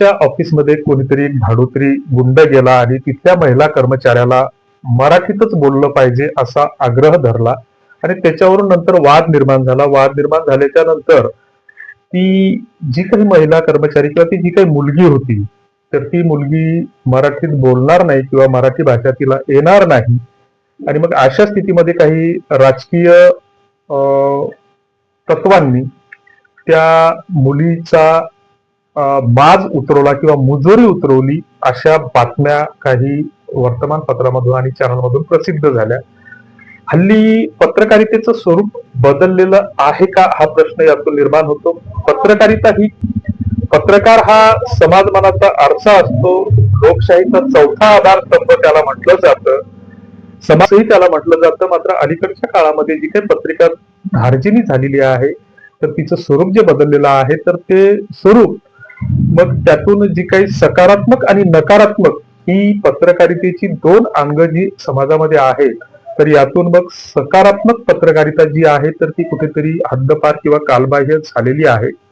त्यांच्या ऑफिसमध्ये कोणीतरी एक भाडोत्री गुंड गेला आणि तिथल्या महिला कर्मचाऱ्याला मराठीतच बोललं पाहिजे असा आग्रह धरला आणि त्याच्यावरून नंतर वाद निर्माण झाला. वाद निर्माण झाल्याच्या नंतर ती जी काही महिला कर्मचारी किंवा ती जी काही मुलगी होती, तर ती मुलगी मराठीत बोलणार नाही किंवा मराठी भाषा तिला येणार नाही आणि मग अशा स्थितीमध्ये काही राजकीय तत्वांनी त्या मुलीचा बाज उतरवला किंवा मुजोरी उतरवली, अशा बातम्या काही वर्तमानपत्रामधून आणि चॅनलमधून प्रसिद्ध झाल्या. हल्ली पत्रकारितेचं स्वरूप बदललेलं आहे का हा प्रश्न यातून निर्माण होतो. पत्रकारिता ही पत्रकार हा समाजमानाचा आरसा असतो. लोकशाहीचा चौथा आधारस्तंभ त्याला म्हटलं जातं. समाजही त्याला म्हटलं जातं. मात्र अलीकडच्या काळामध्ये जी काही पत्रिका धार्जिनी झालेली आहे, तर तिचं स्वरूप जे बदललेलं आहे, तर ते स्वरूप मग त्यातून जी काही सकारात्मक आणि नकारात्मक ही पत्रकारितेची दोन अंग जी समाजामध्ये आहेत, तर यातून मग सकारात्मक पत्रकारिता जी आहे तर ती कुठेतरी हद्दपार किंवा कालबाह्य झालेली आहे.